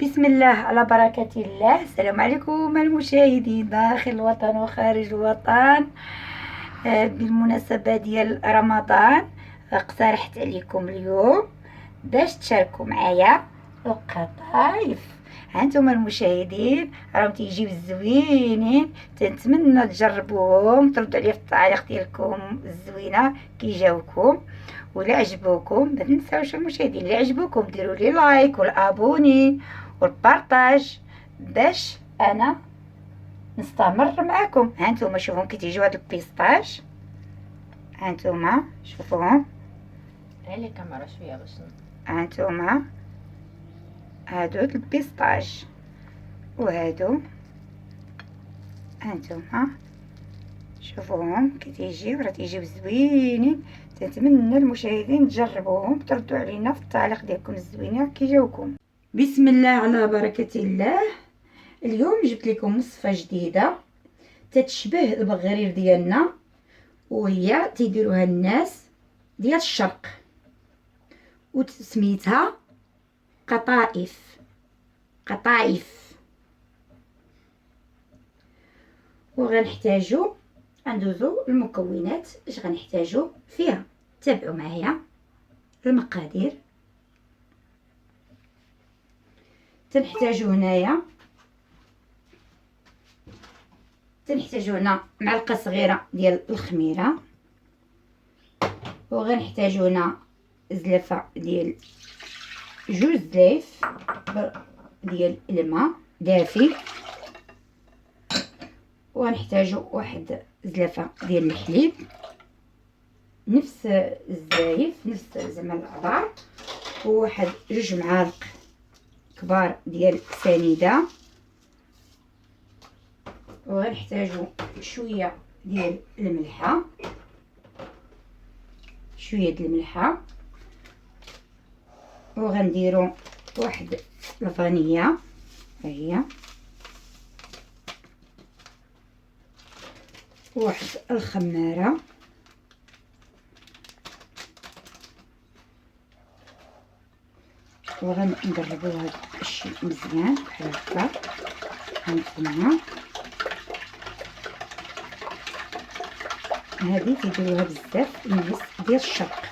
بسم الله على بركة الله. السلام عليكم المشاهدين داخل الوطن وخارج الوطن. بالمناسبة ديال رمضان اقترحت عليكم اليوم باش تشاركوا معايا القطايف. هانتم المشاهدين راهم تيجيو زوينين، تنتمنى تجربوهم، تردوا عليا في التعليق ديالكم الزوينه كي جاوكم. ولا عجبوكم ما تنساوش المشاهدين اللي عجبوكم ديروا لي لايك والابوني والبارطاج باش انا نستمر معكم. هانتوما شوفوا كي تيجيو هاد البيسطاج، هانتوما شوفوهم، علي الكاميرا شويه باش هانتوما هادو البيسطاج وهادو هانتوما شوفوهم كي تيجيو، راه تيجيو زوينين. تنتمنى المشاهدين تجربوهم، تردوا علينا في التعليق ديالكم الزوينه كي جاوكم. بسم الله على بركه الله. اليوم جبت لكم وصفه جديده تتشبه البغرير ديالنا، وهي تيديروها الناس ديال الشرق، وسميتها قطائف. قطائف. وغنحتاجو ندوزو المكونات اش غنحتاجو فيها. تابعوا معايا المقادير. تنحتاجو هنايا هنا معلقه صغيره ديال الخميره، وغنحتاجو هنا زلافه ديال 2 زلايف ديال الماء دافي، وغنحتاجو واحد زلافه ديال الحليب نفس الزايف، نفس زعما العبار، وواحد 2 معالق كبار ديال سنيده، وغنحتاجو شويه ديال الملحه، شويه ديال الملحه، وغنديرو واحد الفانيليا، ها هي، واحد الخماره، وغنقربو هاد الشيء مزيان بحال هكا. هانتوما هادي كيديروها بزاف الناس ديال الشرق.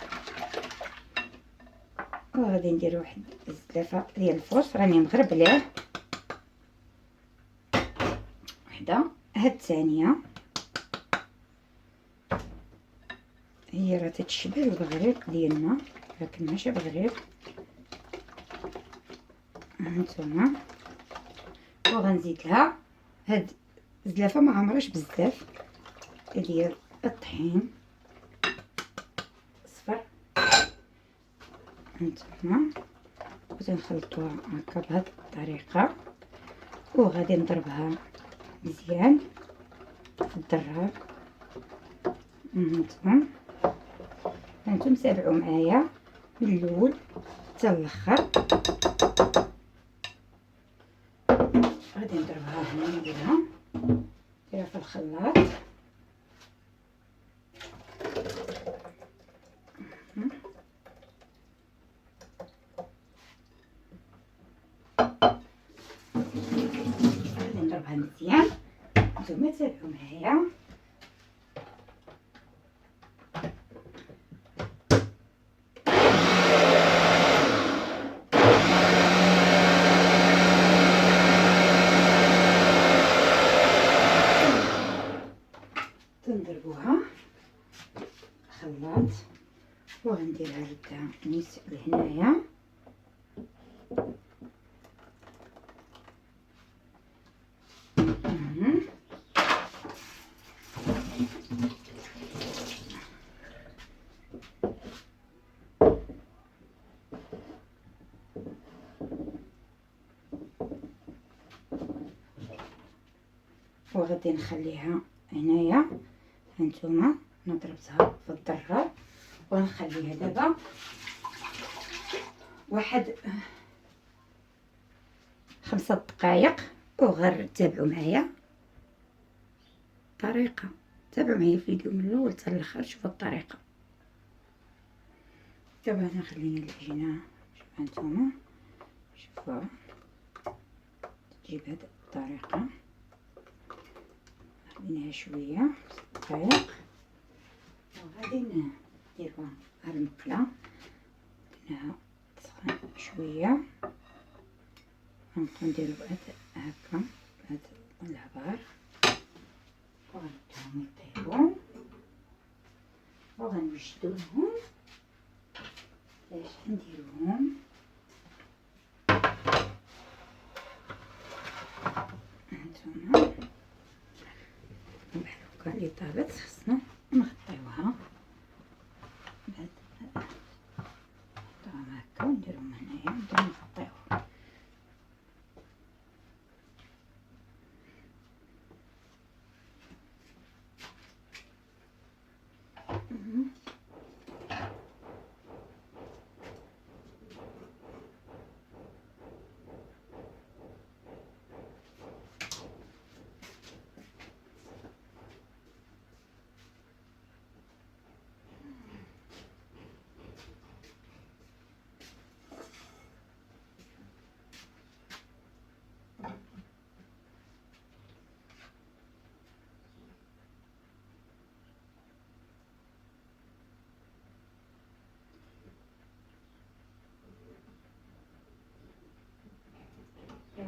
وغادي ندير واحد الزلافه ديال الفوس راني مغربلاه، وحده. هاد الثانيه هي راه تتشبه البغرير ديالنا لكن ماشي بغرير. هانتوما وغنزيد لها هاد الزلافه ما عمرهاش بزاف ديال الطحين صفر. هانتوما وتنخلطوها هكا بهاد الطريقه، وغادي نضربها مزيان في الدراب. هانتوما تابعوا معايا من الاول حتى الاخر. غادي نضربها هنا، نديرها في الخلاط. غادي نضربها مزيان. نتوما تابعوا معايا. تنضربوها خلاط، وغنديرها لكا نيس لهنايا. وغادي نخليها هنايا. هانتوما انا ضربتها في الدراب، ونخليها دابا واحد 5 دقائق. وغير تابعوا معايا الطريقه، تابعوا معايا الفيديو من الاول حتى الاخر. شوفوا الطريقه. دابا انا خلينا العجينه، شوفوا هانتوما، شوفوا تجي بهذه الطريقة، خليناها شوية دقائق، وغادي نديروها على المقلة، خليناها تسخن شوية، غنبقاو نديرو هكا بهاد العبار، وغنبداو يطيبو، وغنوجدوهم باش نديروهم. هانتوما بحال هكا اللي طابت خصنا نغطيوها بهاد نحطوهم هكا ونديروهم هنايا ونبداو نغطيوهم.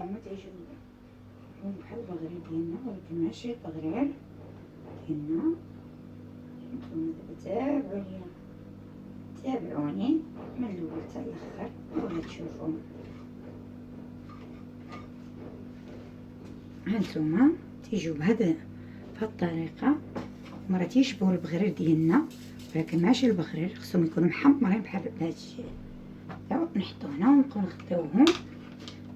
هما تعجبني بحال البغرير ديالنا، ولكن ماشي البغرير ديالنا. نتوما دابا تابعوني من الاول حتى الاخر وغتشوفوا. هانتوما تيجيو بهاد الطريقه، مرات تيشبهوا البغرير ديالنا ولكن ماشي البغرير، خصهم يكونوا محمرين بحال هادشي. نحطو هنا ونبقاو نغطيوهم.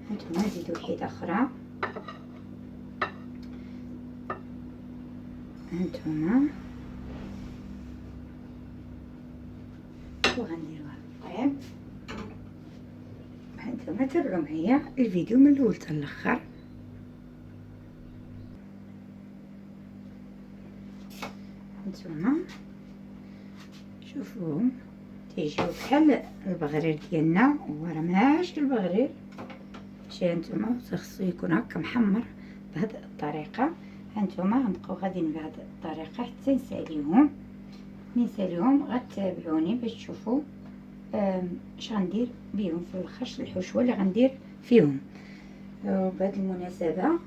هانتوما نزيدو وحيده اخرى، هانتوما وغنديروها طيب. هانتوما تابعوا معايا الفيديو من الاول حتى الاخر. هانتوما شوفوهم تيجيو بحال البغرير ديالنا، وراه ماشي البغرير. شي هانتوما خصو يكون هكا محمر بهاد الطريقه. هانتوما غنبقاو غاديين بهاد الطريقه حتى نساليهم. نساليهم غتابعوني باش تشوفوا اش غندير بهم في الاخر، الحشوه اللي غندير فيهم. وبهاد المناسبه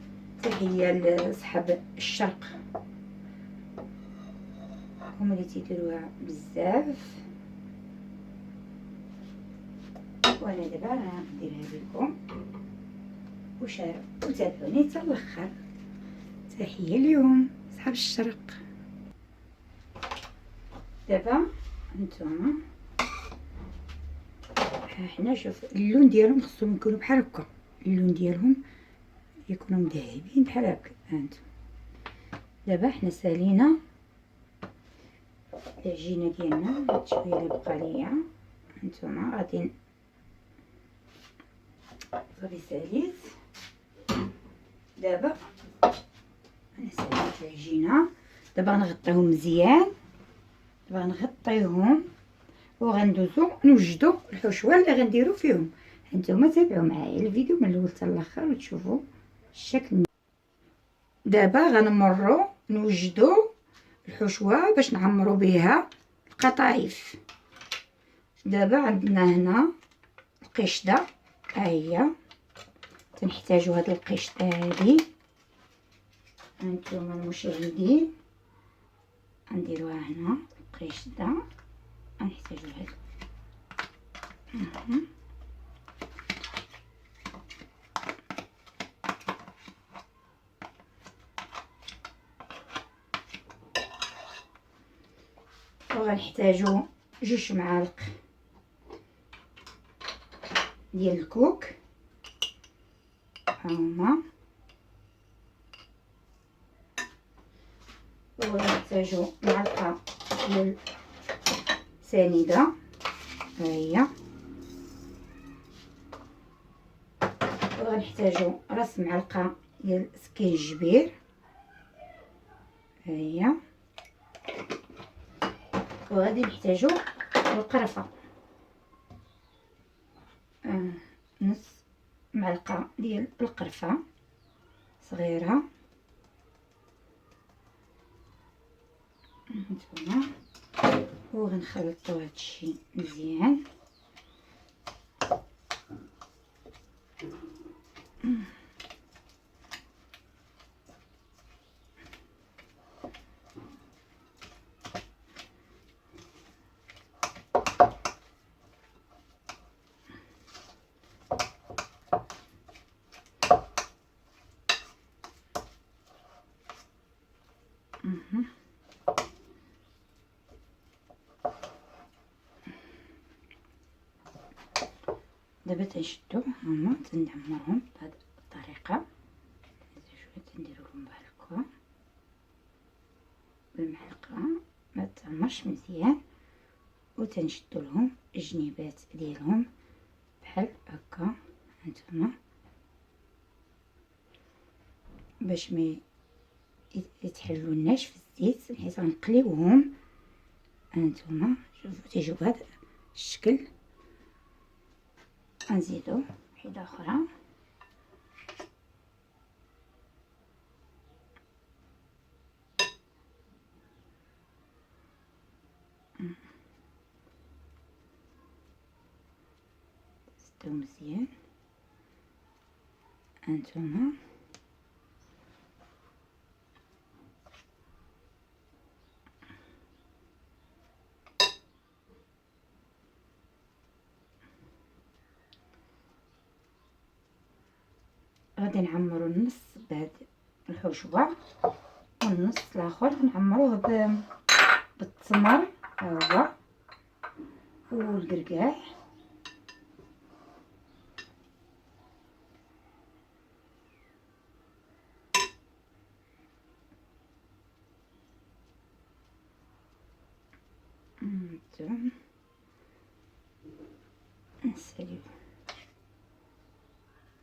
تحيه لصحاب الشرق، هما اللي تيديروها بزاف، وانا دابا غنديرها لكم وتابعوني حتى الاخر. تحيه اليوم صحاب الشرق. دابا هانتوما حنا شوف اللون ديالهم خصهم يكونوا بحال هكا، اللون ديالهم يكونوا مذهبين بحال هكا. هانتوما دابا حنا سالينا العجينه ديالنا، هاد شويه اللي بقى ليا هانتوما غادي صافي ساليت. دابا انا ساليت العجينه، دابا غنغطيهم مزيان، دابا غنغطيهم وغندوزو نوجدو الحشوه اللي غنديرو فيهم. هانتوما تابعوا معايا الفيديو من الاول حتى الاخر وتشوفوا الشكل. دابا غنمروا نوجدو الحشوه باش نعمروا بها القطايف. دابا عندنا هنا القشده، ها هي تنحتاجو هاد القشده هادي. هانتوما المشاهدين غنديروها هنا القشده، غنحتاجو هاد وغنحتاجو 2 معالق ديال الكوك، هاهما، وغنحتاجو معلقه ديال سنيده، ها هي، وغنحتاجو راس معلقه ديال سكينجبير، ها هي، وغادي نحتاجو القرفه، نص معلقه ديال القرفه، صغيرة. هانتوما وغنخلطو هادشي مزيان. دابا تنشدو هما تندمرهم بهاد الطريقه. شويه تنديرو لهم بحال هكا بالمعلقه، ما تعمرش مزيان، وتنشدو لهم الجنيبات ديالهم بحال هكا. هانتوما باش ما يتحلوناش في الزيت، حيت غنقليوهم. هانتوما شوفوا تيجيو بهذا الشكل. غنزيدو وحده اخرى. زيدو مزيان. هانتوما غادي نعمرو النص بهاد الحشوه، والنص الاخر نعمروه بالتمر ها هو والكركاع. نساليو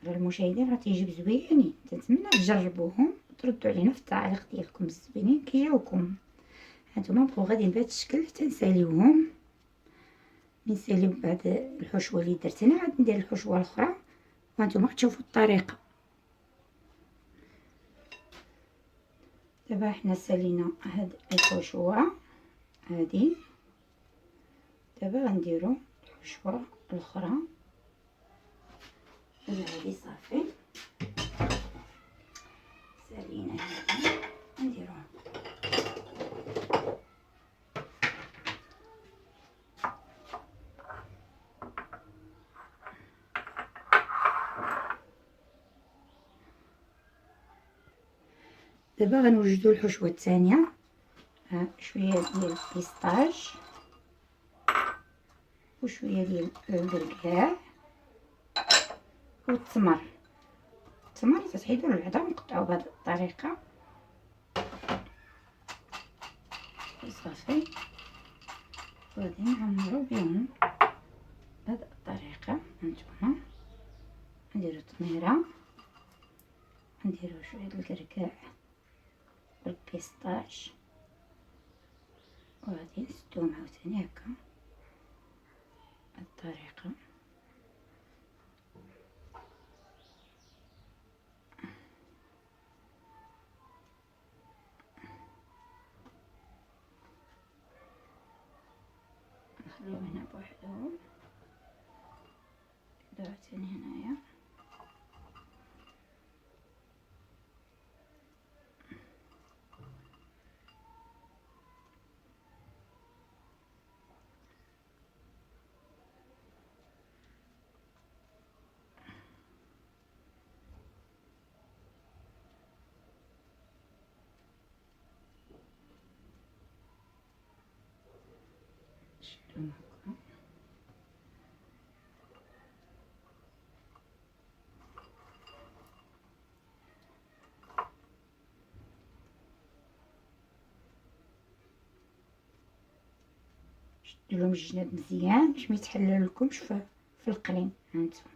المشاهدين، راه تيجيب زوينين. تنتمنى تجربوهم وتردوا علينا في التعليق ديالكم الزوينين كيجاوكم. هانتوما بقاو غاديين بهذا الشكل. تنساليوهم. نساليو بعد الحشوه اللي درت انا، عاد ندير الحشوه الاخرى وهانتوما تشوفوا الطريقه. دابا حنا سالينا هاد الحشوه هادي. دابا غنديرو الحشوه الاخرى. دابا هادي صافي سالينا هادي نديروها. دابا غنوجدو الحشوه الثانيه. شويه ديال البيستاج وشويه ديال الكركاع والتمر. التمر تتحيدو العظام ونقطعو بهذه الطريقه صافي. وغادي نعمرو بهم بهذه الطريقه. هانتوما نديرو تميره، نديرو شويه ديال الكركاع والبيستاج، وغادي نسدوهم عاوتاني هكا بهذه الطريقه. نخليو هنا بوحدهم، نبداو عاوتاني هنايا. شدوهم هكا. شدوا لهم الجناب مزيان باش ما يتحللكمش في القرين. هانتوما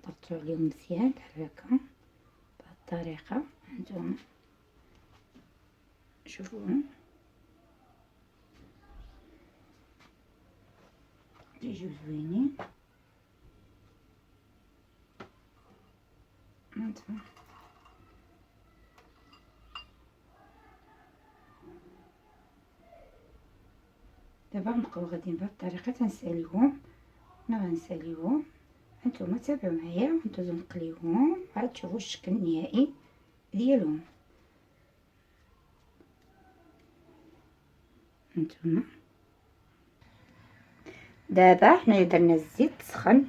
ضغطوا عليهم مزيان بحال هكا بهذه الطريقه. هانتوما شوفوهم يجيو زوينين. هانتوما دابا نبقاو غاديين بهاد الطريقه تنساليهم. انا غنساليهم، هانتوما تابعوا معايا وندوزو نقليوهم عاد تشوفوا الشكل النهائي ديالهم. هانتوما دابا حنا درنا الزيت سخن.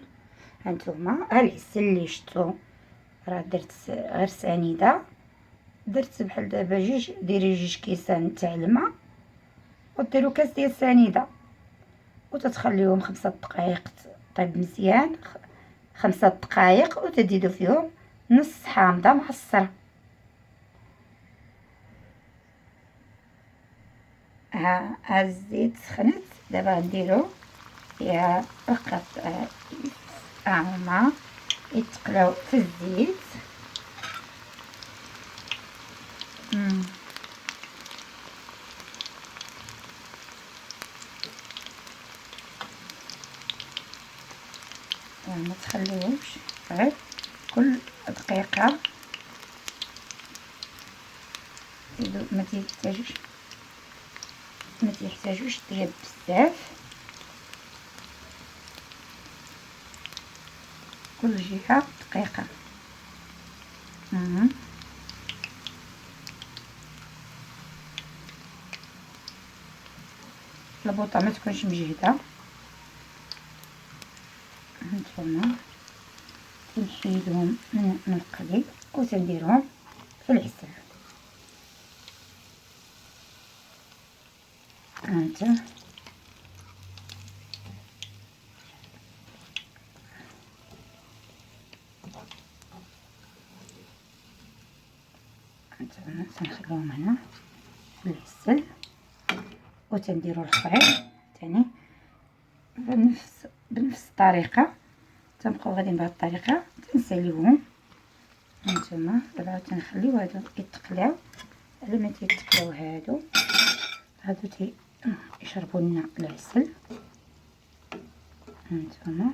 هانتوما العسل اللي شفتو راه درت غير سنيده، درت بحال دابا ديري 2 كيسان تاع الماء وديروا كاس ديال السنيده وتتخليوهم 5 دقائق طيب مزيان. 5 دقائق وتزيدوا فيهم نص حامضه معصره. ها الزيت سخنت، دابا غنديرو فيها القطايف هما يتقلاو في الزيت. ما تخليوش غير كل دقيقه ما تيحتاجوش طياب بزاف، كل جهه دقيقه. البوطه ما تكونش مجهده. هانتوما تنحيدهم من القلي وتنديرهم في العسل. هانتوما تنخليهم هنا في العسل وتنديرو الخليط تاني بنفس الطريقه. تنبقاو غاديين بهاد الطريقه تنساليوهم. هانتوما دابا تنخليو هادو يتقلاو. على ما تيتقلاو هادو يشربوا لنا العسل. هانتوما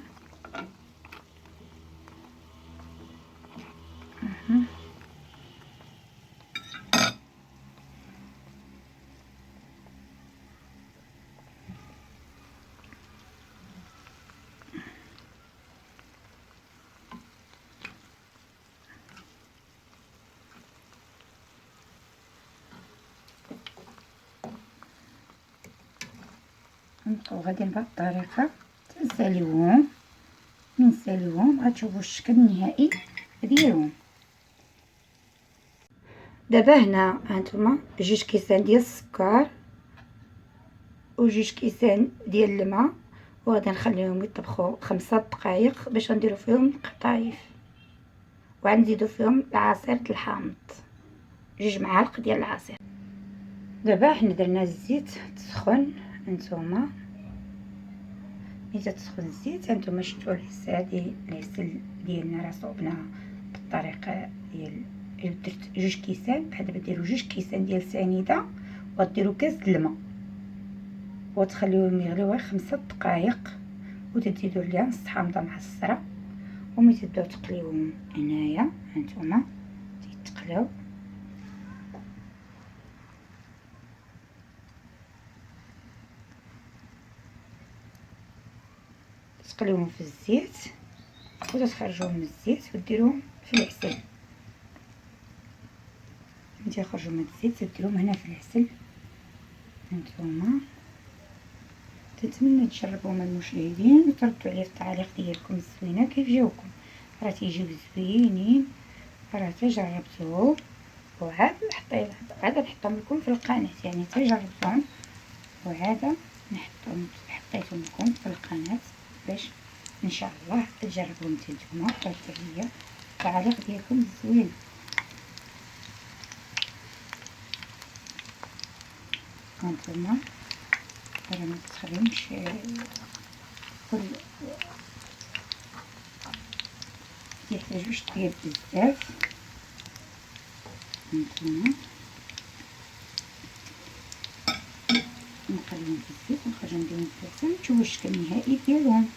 نبقاو غاديين بهاد الطريقه تنساليوهم. من نساليوهم غتشوفوا الشكل النهائي ديالهم. دابا هنا هانتوما 2 كيسان ديال السكر و2 كيسان ديال الماء، وغادي نخليهم يطبخوا 5 دقائق باش نديرو فيهم القطايف، وغنزيدو فيهم العصير د الحامض 2 معالق ديال العصير. دابا حنا درنا الزيت تسخن. هانتوما ملي تسخن الزيت هانتوما شفتوا العسل ديالنا راه صوبناه بالطريقه ديال درت 2 كيسان. بحال دابا ديروا 2 كيسان ديال سنيده وغديروا كاس د الماء وتخليوهم يغليو غير 5 دقائق وتزيدوا عليها نص حامضه معصره. وملي تبداو تقليوهم هنايا هانتوما تيتقلاو تقليوهم في الزيت وتخرجوهم من الزيت وديروهم في العسل. ملي تيخرجوا من الزيت تديروهم هنا في العسل. هانتوما تنتمنى تجربوهم المشاهدين وتردوا عليا في التعاليق ديالكم الزوينه كيف جاوكم. راه تيجيو زوينين، راه تجربتوه وعاد نحطهم لكم في القناه، يعني تجربتهم وعاد حطيتهم لكم في القناه باش ان شاء الله تجربوهم نتوما وتردوا عليا التعاليق ديالكم الزوينه. هانتوما راه ما تخليهمش كل ميحتاجوش طياب بزاف. هانتوما نقليهم في الزيت ونخرجو نديرهم في العسل تشوفوا الشكل النهائي ديالهم.